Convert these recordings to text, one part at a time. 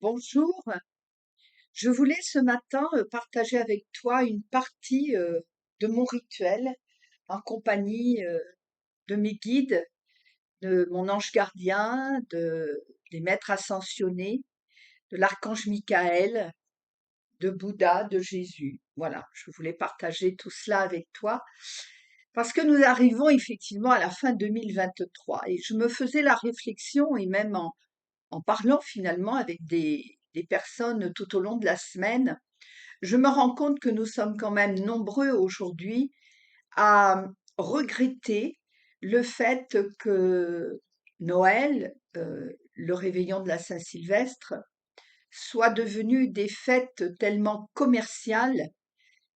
Bonjour, je voulais ce matin partager avec toi une partie de mon rituel en compagnie de mes guides, de mon ange gardien, des maîtres ascensionnés, de l'archange Michael, de Bouddha, de Jésus. Voilà, je voulais partager tout cela avec toi parce que nous arrivons effectivement à la fin 2023 et je me faisais la réflexion et même en parlant finalement avec des personnes tout au long de la semaine. Je me rends compte que nous sommes quand même nombreux aujourd'hui à regretter le fait que Noël, le réveillon de la Saint-Sylvestre, soit devenu des fêtes tellement commerciales,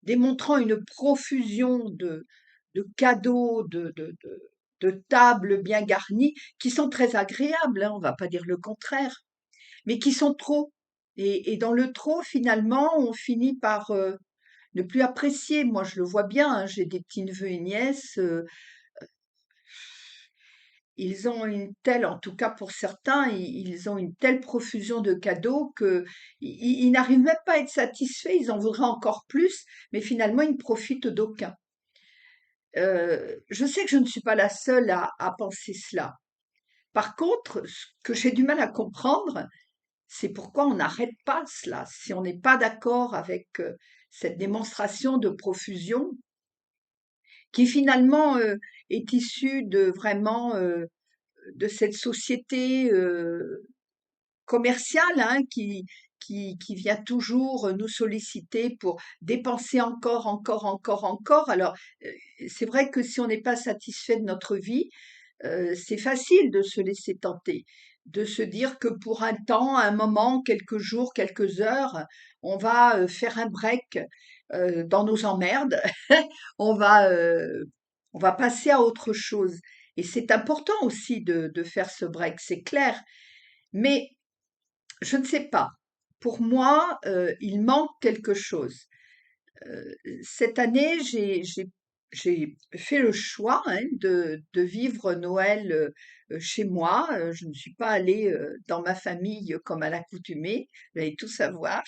démontrant une profusion de cadeaux, de tables bien garnies, qui sont très agréables, hein, on va pas dire le contraire, mais qui sont trop. Et dans le trop, finalement, on finit par ne plus apprécier. Moi, je le vois bien, hein, j'ai des petits-neveux et nièces, ils ont une telle, en tout cas pour certains, ils ont une telle profusion de cadeaux que ils n'arrivent même pas à être satisfaits, ils en voudraient encore plus, mais finalement, ils ne profitent d'aucun. Je sais que je ne suis pas la seule à penser cela. Par contre, ce que j'ai du mal à comprendre, c'est pourquoi on n'arrête pas cela. Si on n'est pas d'accord avec cette démonstration de profusion, qui finalement est issue de vraiment de cette société commerciale, hein, qui vient toujours nous solliciter pour dépenser encore, encore, encore, encore. Alors, euh, c'est vrai que si on n'est pas satisfait de notre vie, c'est facile de se laisser tenter, de se dire que pour un temps, un moment, quelques jours, quelques heures, on va faire un break dans nos emmerdes, on va, euh, on va passer à autre chose. Et c'est important aussi de faire ce break, c'est clair. Mais je ne sais pas. Pour moi, il manque quelque chose. Cette année, j'ai fait le choix, hein, de vivre Noël chez moi. Je ne suis pas allée dans ma famille comme à l'accoutumée, vous allez tout savoir.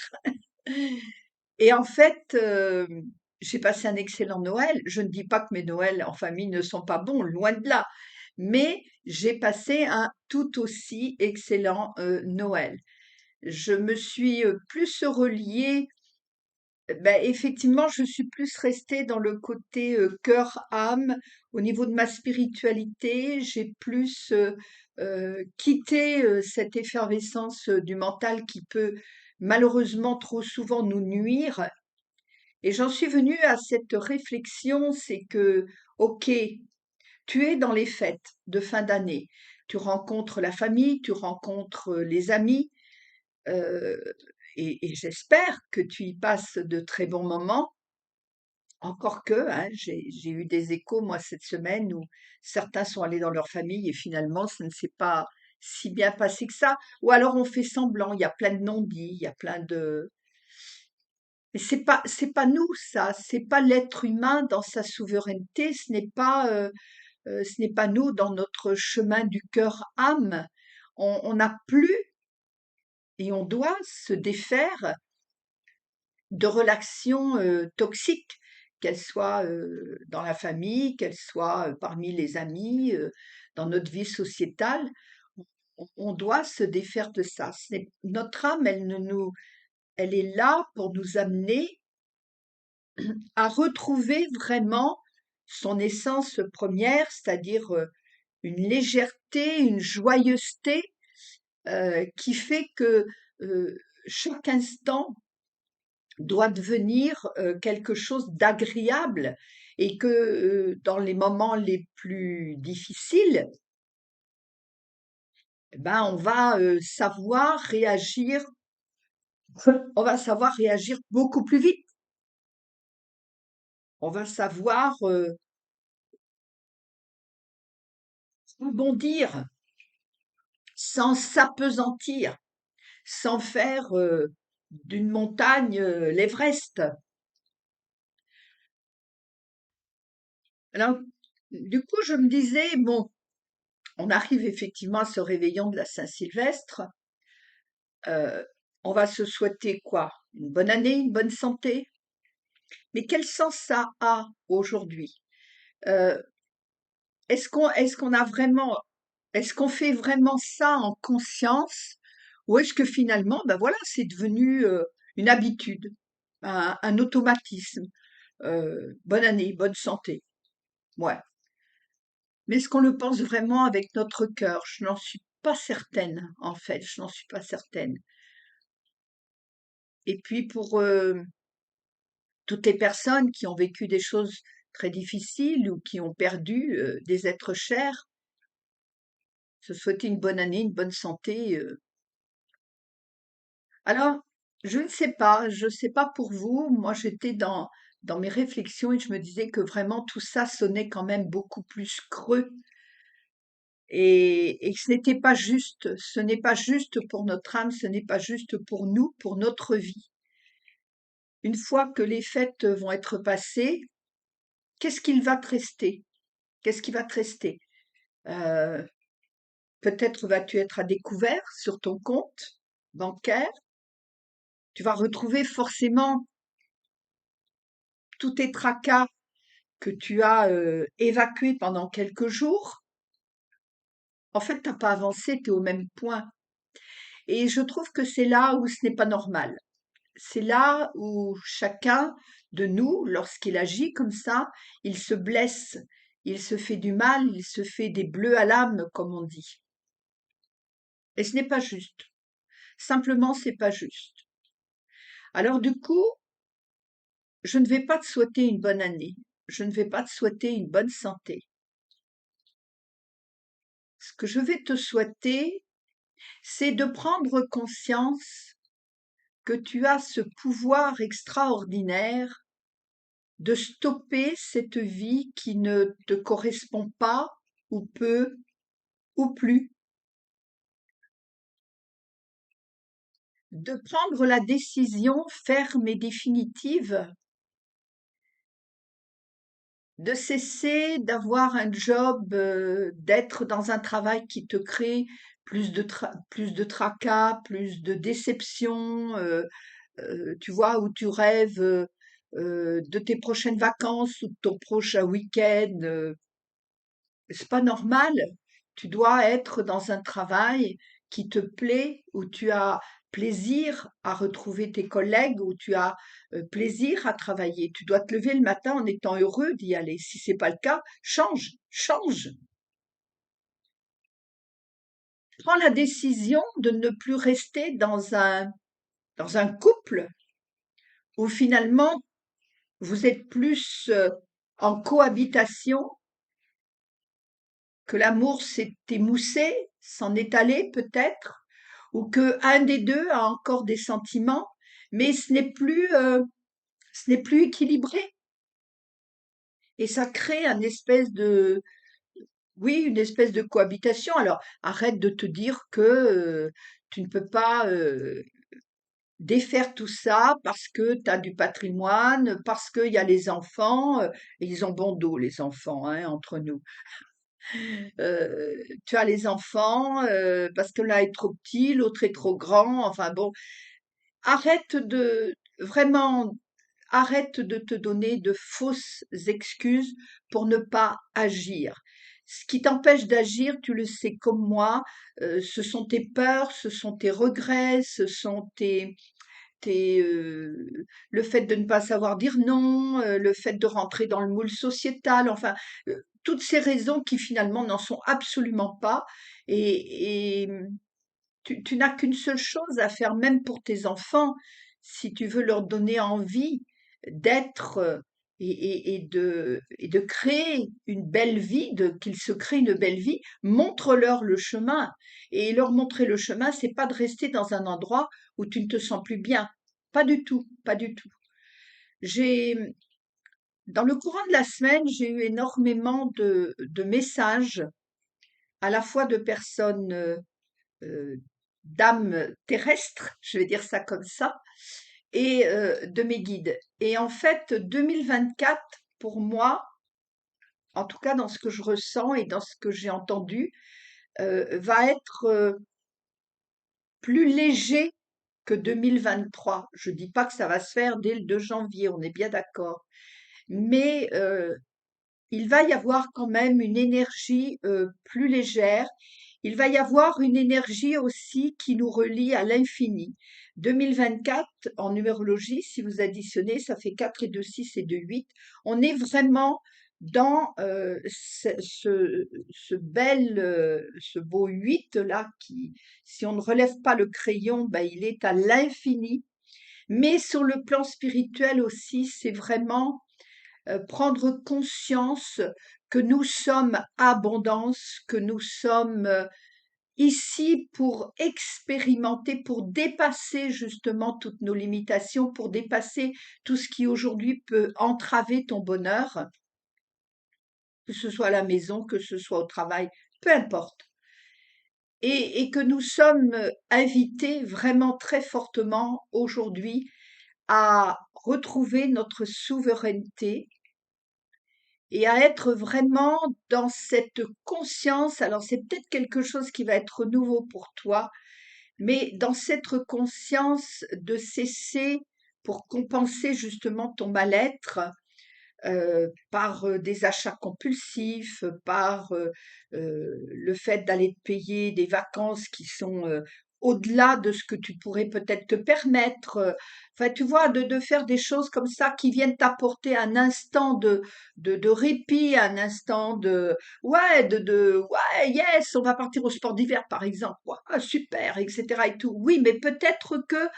Et en fait, j'ai passé un excellent Noël. Je ne dis pas que mes Noëls en famille ne sont pas bons, loin de là. Mais j'ai passé un tout aussi excellent Noël. Je me suis plus reliée. Effectivement, je suis plus restée dans le côté cœur-âme. Au niveau de ma spiritualité, j'ai plus quitté cette effervescence du mental qui peut malheureusement trop souvent nous nuire. Et j'en suis venue à cette réflexion, c'est que, ok, tu es dans les fêtes de fin d'année, tu rencontres la famille, tu rencontres les amis, euh, et j'espère que tu y passes de très bons moments. Encore que, hein, j'ai eu des échos, moi, cette semaine, où certains sont allés dans leur famille et finalement, ça ne s'est pas si bien passé que ça. Ou alors on fait semblant, il y a plein de non-dits, il y a plein de... Mais c'est pas nous, ça, c'est pas l'être humain dans sa souveraineté, ce n'est pas nous dans notre chemin du cœur-âme. On n'a plus et on doit se défaire de relations toxiques, qu'elles soient dans la famille, qu'elles soient parmi les amis, dans notre vie sociétale. On doit se défaire de ça. Notre âme, elle est là pour nous amener à retrouver vraiment son essence première, c'est-à-dire une légèreté, une joyeuseté qui fait que chaque instant doit devenir quelque chose d'agréable et que dans les moments les plus difficiles, eh ben, on va savoir réagir beaucoup plus vite. On va savoir rebondir sans s'appesantir, sans faire d'une montagne l'Everest. Alors, du coup, je me disais, bon, on arrive effectivement à ce réveillon de la Saint-Sylvestre. On va se souhaiter quoi? Une bonne année, une bonne santé? Mais quel sens ça a aujourd'hui? Heu, est-ce qu'on fait vraiment ça en conscience? Ou est-ce que finalement, ben voilà, c'est devenu, une habitude, un automatisme? Bonne année, bonne santé. Ouais. Mais est-ce qu'on le pense vraiment avec notre cœur? Je n'en suis pas certaine, en fait, je n'en suis pas certaine. Et puis pour, toutes les personnes qui ont vécu des choses très difficiles ou qui ont perdu, des êtres chers, se souhaiter une bonne année, une bonne santé, alors je ne sais pas pour vous, moi j'étais dans mes réflexions et je me disais que vraiment tout ça sonnait quand même beaucoup plus creux et que ce n'est pas juste pour notre âme, ce n'est pas juste pour nous, pour notre vie. Une fois que les fêtes vont être passées, qu'est-ce qu'il va te rester? Qu'est-ce qui va te rester? Heu, peut-être vas-tu être à découvert sur ton compte bancaire. Tu vas retrouver forcément tous tes tracas que tu as, évacués pendant quelques jours. En fait, tu as pas avancé, tu es au même point et je trouve que c'est là où ce n'est pas normal. C'est là où chacun de nous, lorsqu'il agit comme ça, il se blesse, il se fait du mal, il se fait des bleus à l'âme, comme on dit. Et ce n'est pas juste. Simplement, c'est pas juste. Alors du coup, je ne vais pas te souhaiter une bonne année. Je ne vais pas te souhaiter une bonne santé. Ce que je vais te souhaiter, c'est de prendre conscience que tu as ce pouvoir extraordinaire de stopper cette vie qui ne te correspond pas ou peu ou plus, de prendre la décision ferme et définitive de cesser d'avoir un job, d'être dans un travail qui te crée plus de tracas, plus de déceptions, tu vois? Où tu rêves, de tes prochaines vacances ou de ton prochain week-end, c'est pas normal. Tu dois être dans un travail qui te plaît, où tu as plaisir à retrouver tes collègues, où tu as plaisir à travailler. Tu dois te lever le matin en étant heureux d'y aller. Si c'est pas le cas, change, change. Prends la décision de ne plus rester dans un couple où finalement vous êtes plus en cohabitation, que l'amour s'est émoussé, s'en est allé peut-être, ou que un des deux a encore des sentiments, mais ce n'est plus équilibré. Et ça crée un espèce de, oui, une espèce de cohabitation. Alors, arrête de te dire que tu ne peux pas défaire tout ça parce que tu as du patrimoine, parce qu'il y a les enfants, et ils ont bon dos, les enfants, hein, entre nous. Tu as les enfants, parce que l'un est trop petit, l'autre est trop grand, enfin bon, arrête de vraiment, arrête de te donner de fausses excuses pour ne pas agir. Ce qui t'empêche d'agir, tu le sais comme moi, ce sont tes peurs, ce sont tes regrets, ce sont le fait de ne pas savoir dire non, le fait de rentrer dans le moule sociétal, enfin, toutes ces raisons qui finalement n'en sont absolument pas et tu n'as qu'une seule chose à faire, même pour tes enfants, si tu veux leur donner envie d'être, et de créer une belle vie, qu'ils se créent une belle vie, montre-leur le chemin. Et leur montrer le chemin, c'est pas de rester dans un endroit où tu ne te sens plus bien. Pas du tout, pas du tout. J'ai, dans le courant de la semaine, j'ai eu énormément de messages, à la fois de personnes heu, d'âme terrestre, je vais dire ça comme ça, et de mes guides. Et en fait, 2024, pour moi, en tout cas dans ce que je ressens et dans ce que j'ai entendu, va être plus léger que 2023. Je dis pas que ça va se faire dès le 2 janvier, on est bien d'accord. Mais il va y avoir quand même une énergie plus légère. Il va y avoir une énergie aussi qui nous relie à l'infini. 2024, en numérologie, si vous additionnez, ça fait 4 et 2, 6 et 2, 8. On est vraiment dans ce beau 8 là qui, si on ne relève pas le crayon, ben, il est à l'infini. Mais sur le plan spirituel aussi, c'est vraiment prendre conscience que nous sommes abondance, que nous sommes ici pour expérimenter, pour dépasser justement toutes nos limitations, pour dépasser tout ce qui aujourd'hui peut entraver ton bonheur, que ce soit à la maison, que ce soit au travail, peu importe. Et que nous sommes invités vraiment très fortement aujourd'hui à retrouver notre souveraineté et à être vraiment dans cette conscience. Alors c'est peut-être quelque chose qui va être nouveau pour toi, mais dans cette conscience de cesser pour compenser justement ton mal-être par des achats compulsifs, par le fait d'aller te payer des vacances qui sont au-delà de ce que tu pourrais peut-être te permettre. Enfin, tu vois, de faire des choses comme ça qui viennent t'apporter un instant de répit, un instant ouais, ouais, yes, on va partir au sport d'hiver, par exemple. Ouais, ah, super, etc. et tout. Oui, mais peut-être que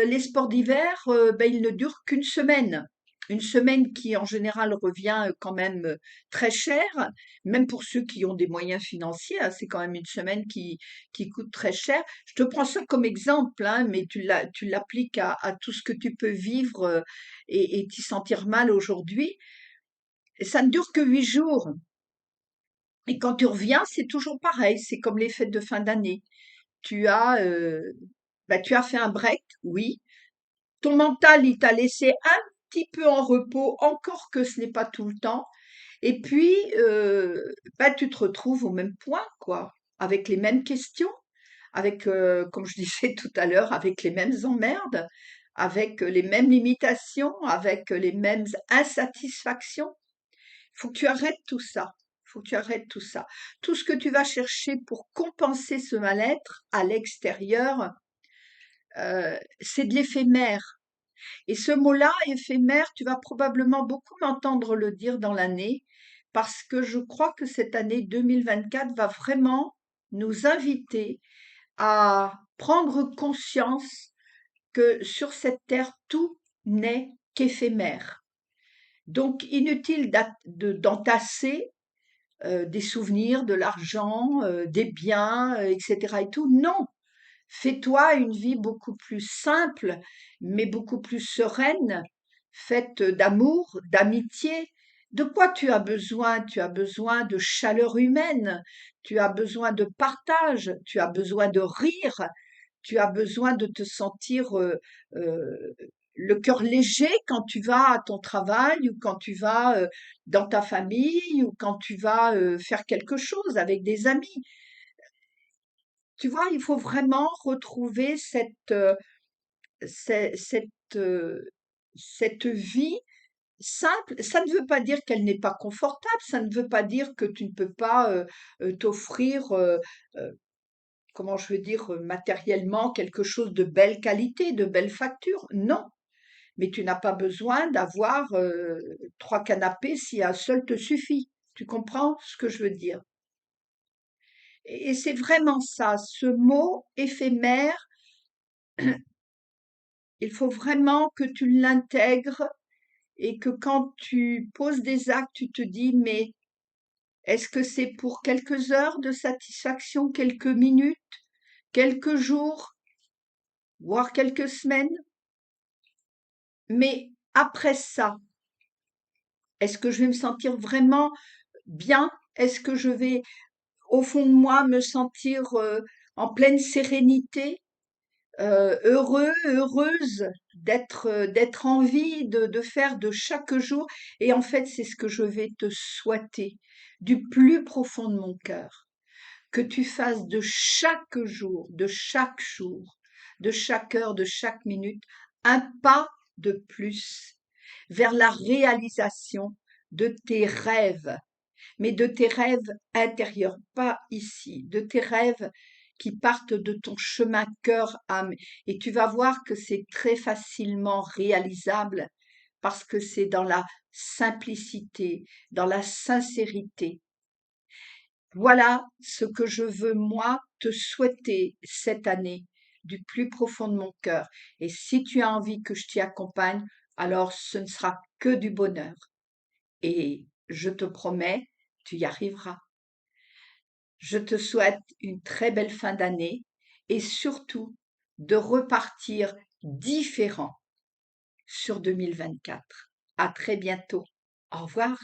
les sports d'hiver, ben, ils ne durent qu'une semaine. Une semaine qui, en général, revient quand même très cher, même pour ceux qui ont des moyens financiers, hein, c'est quand même une semaine qui coûte très cher. Je te prends ça comme exemple, hein, mais tu l'appliques à tout ce que tu peux vivre et t'y sentir mal aujourd'hui. Et ça ne dure que 8 jours. Et quand tu reviens, c'est toujours pareil. C'est comme les fêtes de fin d'année. Tu as, bah, tu as fait un break, oui. Ton mental, il t'a laissé un petit peu en repos, encore que ce n'est pas tout le temps. Et puis, bah, tu te retrouves au même point, quoi, avec les mêmes questions, avec, comme je disais tout à l'heure, avec les mêmes emmerdes, avec les mêmes limitations, avec les mêmes insatisfactions. Faut que tu arrêtes tout ça. Faut que tu arrêtes tout ça. Tout ce que tu vas chercher pour compenser ce mal-être à l'extérieur, c'est de l'éphémère. Et ce mot-là, éphémère, tu vas probablement beaucoup m'entendre le dire dans l'année, parce que je crois que cette année 2024 va vraiment nous inviter à prendre conscience que sur cette terre, tout n'est qu'éphémère. Donc, inutile d'entasser des souvenirs, de l'argent, des biens, etc. et tout. Non, fais-toi une vie beaucoup plus simple, mais beaucoup plus sereine, faite d'amour, d'amitié. De quoi tu as besoin? Tu as besoin de chaleur humaine, tu as besoin de partage, tu as besoin de rire, tu as besoin de te sentir le cœur léger quand tu vas à ton travail ou quand tu vas dans ta famille ou quand tu vas faire quelque chose avec des amis. Tu vois, il faut vraiment retrouver c'est- cette, euh, cette vie simple. Ça ne veut pas dire qu'elle n'est pas confortable, ça ne veut pas dire que tu ne peux pas t'offrir, euh, comment je veux dire, matériellement quelque chose de belle qualité, de belle facture. Non, mais tu n'as pas besoin d'avoir 3 canapés si un seul te suffit. Tu comprends ce que je veux dire? Et c'est vraiment ça, ce mot éphémère. Il faut vraiment que tu l'intègres et que quand tu poses des actes, tu te dis, mais est-ce que c'est pour quelques heures de satisfaction, quelques minutes, quelques jours, voire quelques semaines? Mais après ça, est-ce que je vais me sentir vraiment bien? Est-ce que je vais, au fond de moi, me sentir en pleine sérénité? Heureux, heureuse d'être en vie, de faire de chaque jour. Et en fait, c'est ce que je vais te souhaiter du plus profond de mon cœur, que tu fasses de chaque jour, de chaque heure, de chaque minute, un pas de plus vers la réalisation de tes rêves, mais de tes rêves intérieurs, pas ici, de tes rêves qui partent de ton chemin cœur-âme. Et tu vas voir que c'est très facilement réalisable parce que c'est dans la simplicité, dans la sincérité. Voilà ce que je veux, moi, te souhaiter cette année du plus profond de mon cœur. Et si tu as envie que je t'y accompagne, alors ce ne sera que du bonheur. Et je te promets, tu y arriveras. Je te souhaite une très belle fin d'année et surtout de repartir différent sur 2024. À très bientôt. Au revoir.